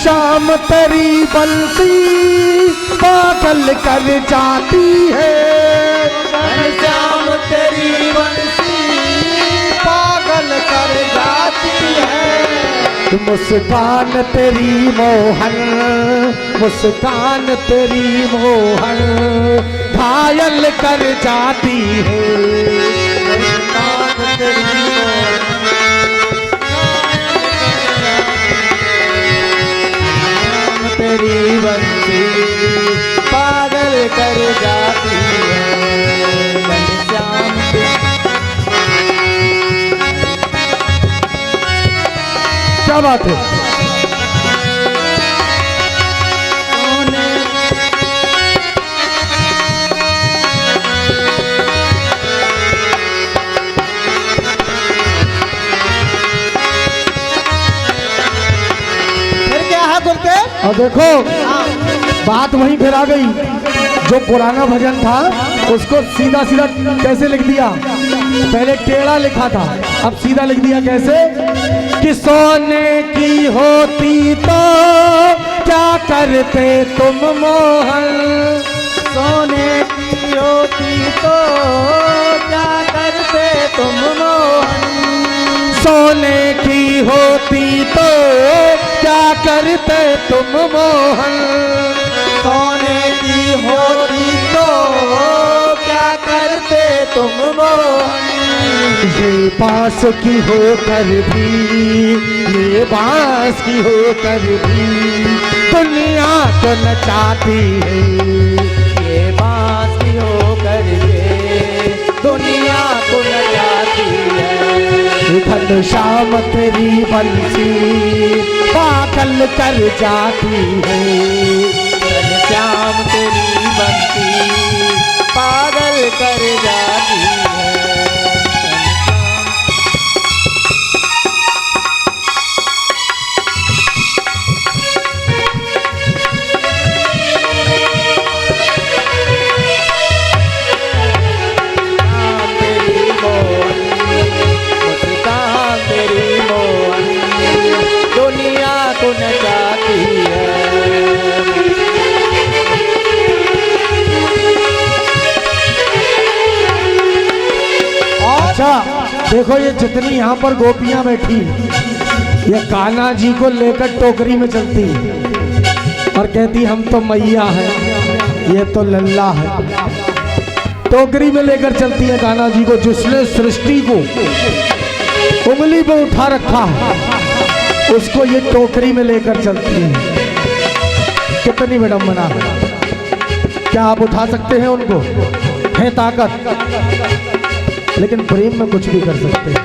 घनश्याम तेरी बंसी पागल कर जाती है। घनश्याम तेरी बंसी पागल कर जाती है। मुस्कान तेरी मोहन, मुस्कान तेरी मोहन घायल कर जाती है। मुस्कान तेरी मोहन तेरी बंसी पागल कर जाती है। घनश्याम क्या बात है। फिर क्या है बोल के? और देखो बात वहीं फिर आ गई, जो पुराना भजन था उसको सीधा सीधा कैसे लिख दिया। पहले टेढ़ा लिखा था, अब सीधा लिख दिया। कैसे कि सोने की होती तो क्या करते तुम मोहन। सोने की होती तो क्या करते तुम मोहन। सोने की होती तो क्या करते तुम मोहन। सोने की होती तो क्या करते तुम मोहन। ये बांस की होकर भी, ये बांस की होकर भी दुनिया को नचाती है। ये बांस की होकर के दुनिया को नचाती है। घनश्याम तेरी बंसी पागल कर जाती है। घनश्याम तेरी बंसी पागल कर जाती है। अच्छा देखो, ये जितनी यहाँ पर गोपियां बैठी, ये कान्हा जी को लेकर टोकरी में चलती और कहती हम तो मैया है, ये तो लल्ला है। टोकरी में लेकर चलती है कान्हा जी को, जिसने सृष्टि को उंगली पे उठा रखा है उसको ये टोकरी में लेकर चलती है। कितनी विडंबना है। क्या आप उठा सकते हैं उनको? है ताकत, लेकिन प्रेम में कुछ भी कर सकते हैं।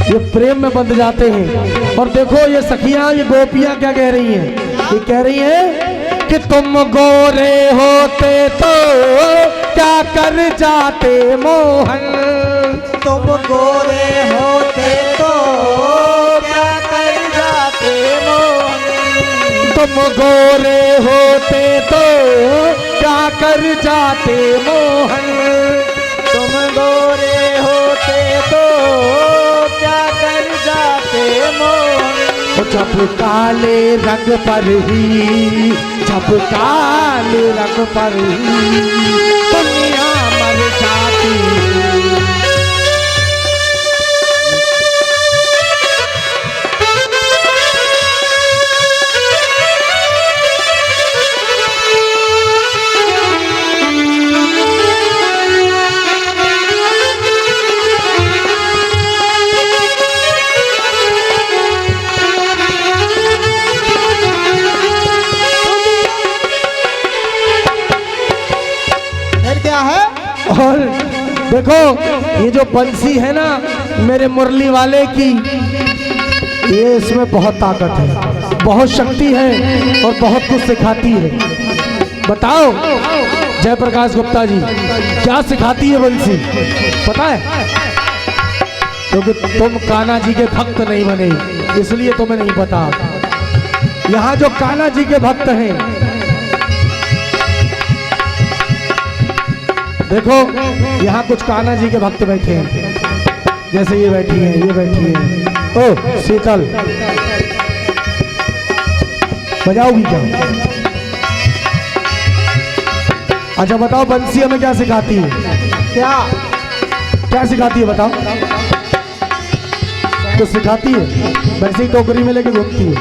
ये प्रेम में बंध जाते हैं। और देखो ये सखियां, ये गोपियां क्या कह रही हैं? ये कह रही हैं कि तुम गोरे होते तो क्या कर जाते मोहन। तुम गोरे होते तो क्या कर जाते मोहन। तुम गोरे होते तो क्या कर जाते मोहन। तुम गोरे होते तो क्या कर जाते मोहन। जब काले रंग पर ही, जब काले रंग पर ही दुनिया मर जाती। और देखो ये जो बंसी है ना मेरे मुरली वाले की, ये इसमें बहुत ताकत है, बहुत शक्ति है और बहुत कुछ सिखाती है। बताओ जयप्रकाश गुप्ता जी, क्या सिखाती है बंसी? पता है? क्योंकि तुम कान्हा जी के भक्त नहीं बने, इसलिए तुम्हें नहीं पता। यहाँ जो कान्हा जी के भक्त हैं, देखो यहाँ कुछ कान्हा जी के भक्त बैठे हैं, जैसे ये बैठी हैं, ये बैठी हैं। ओ शीतल, बजाओगी क्या? अच्छा बताओ, बंसी हमें क्या सिखाती है? क्या क्या सिखाती है बताओ? तो सिखाती है, वैसे ही टोकरी में लेके घूमती है?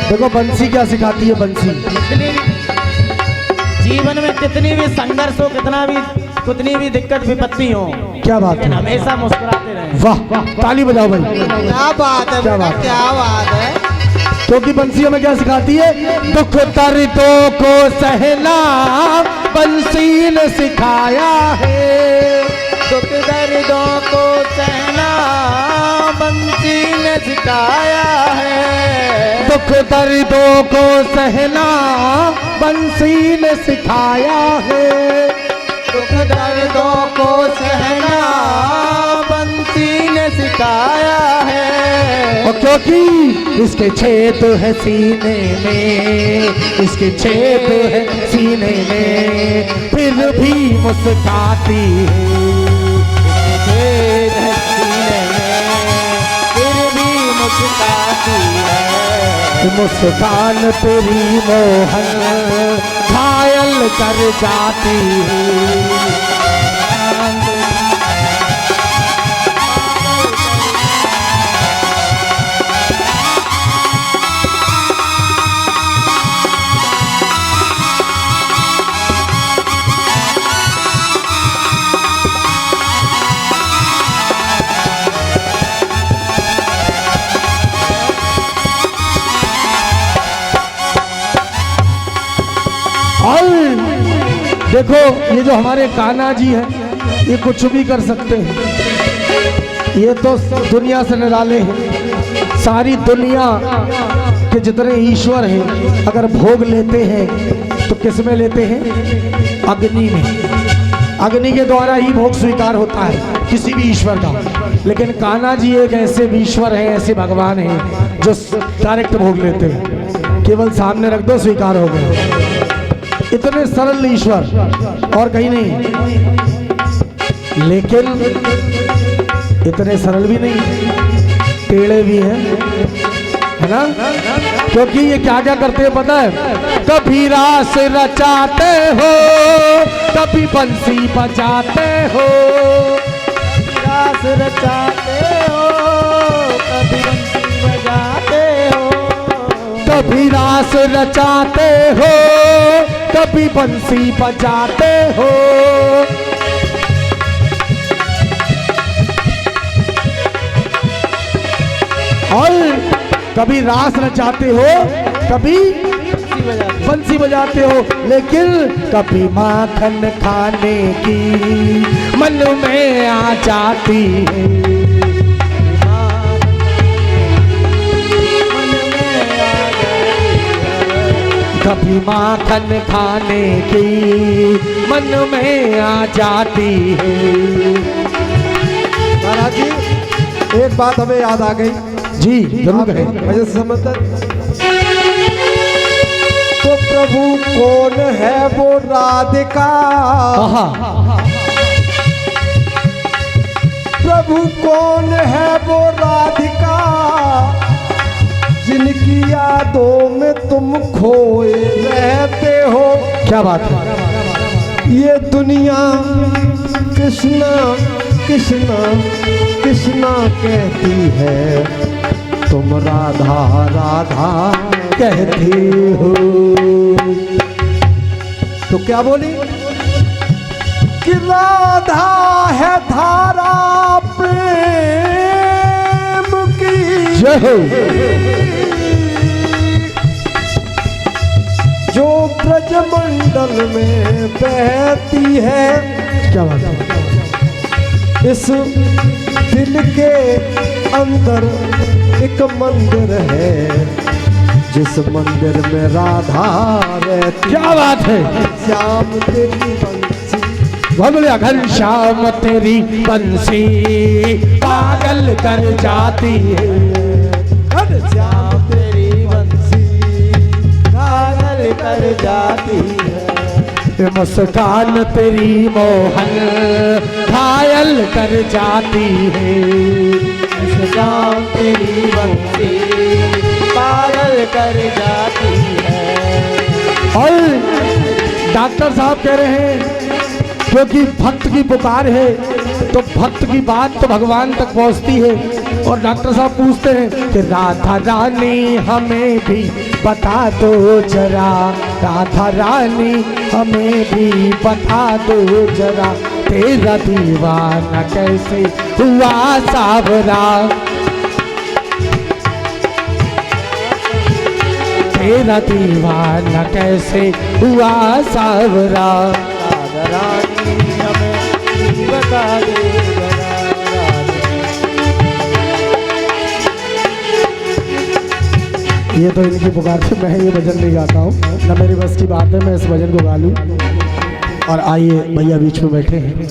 देखो बंसी क्या सिखाती है। बंसी जीवन में कितनी भी संघर्ष हो, कितनी भी दिक्कत विपत्ति हो, क्या बात लेकिन है, हमेशा मुस्कुराते रहे। वाह वाह, ताली बजाओ भाई। क्या बात है, क्या बात है? क्या बात है। क्योंकि बंसी हमें क्या सिखाती है? दुख दर्दों को सहना बंसी ने सिखाया है। दुख दर्दों को सहना बंसी ने सिखाया है। दुख दर्दों को सहना बंसी ने सिखाया है। दुख दर्दों को सहना बंसी ने सिखाया है। और क्योंकि इसके छेद है सीने में, इसके छेद है सीने में, फिर भी मुस्कुराती है। छेद है सीने में, फिर भी मुस्कुराती है। मुस्कान तेरी मोहन घायल कर जाती है। और देखो ये जो हमारे कान्हा जी हैं, ये कुछ भी कर सकते हैं। ये तो दुनिया से निराले हैं। सारी दुनिया के जितने ईश्वर हैं, अगर भोग लेते हैं तो किस में लेते हैं? अग्नि में। अग्नि के द्वारा ही भोग स्वीकार होता है किसी भी ईश्वर का। लेकिन कान्हा जी एक ऐसे ईश्वर हैं, ऐसे भगवान हैं जो डायरेक्ट भोग लेते हैं। केवल सामने रख दो, स्वीकार हो गया। इतने सरल ईश्वर और कहीं नहीं। लेकिन इतने सरल भी नहीं, टेढ़े भी हैं, है ना? क्योंकि ये क्या क्या करते हैं पता है? कभी रास रचाते हो, कभी बंसी बजाते हो। रास रचाते हो, कभी बंसी बजाते हो। कभी रास रचाते हो, कभी बंसी बजाते हो। और कभी रास रचाते हो, कभी बंसी बजाते हो। लेकिन कभी माखन खाने की मन में आ जाती है। कभी माखन खाने की मन में आ जाती है। महाराज जी, एक बात हमें याद आ गई। जी जरूर कहें। मुझे समझते तो प्रभु कौन है वो राधिका? प्रभु कौन है वो राधिका जिनकी यादों में तुम खोए रहते हो? क्या बात है? ये दुनिया कृष्णा कृष्णा कृष्णा कहती है, तुम राधा राधा कहती हो। तो क्या बोली कि राधा है धारा प्रेम की, जय हो। जो ब्रजमंडल में बहती है। क्या बात है? इस दिल के अंदर एक मंदिर है, जिस मंदिर में राधा रहती। क्या बात है? श्याम तेरी बंसी, बहुत बढ़िया। घनश्याम तेरी बंसी पागल कर जाती है। श्याम तेरी बंसी पागल कर जाती है। ये मुस्कान तेरी मोहन घायल कर जाती है। श्याम तेरी बंसी डॉक्टर साहब कह रहे हैं क्योंकि भक्त की पुकार है तो भक्त की बात तो भगवान तक पहुंचती है। और डॉक्टर साहब पूछते हैं कि राधा रानी हमें भी बता दो जरा, राधा रानी हमें भी बता दो जरा, तेरा दीवाना कैसे हुआ सावरा, तेरा दीवाना कैसे हुआ सावरा। राधा रानी हमें बता दे जरा, ये तो इनकी पुकार से मैं ये भजन नहीं गाता हूँ, ना मेरी बस की बात है मैं इस भजन को गा लूँ। और आइए भैया बीच में बैठे हैं।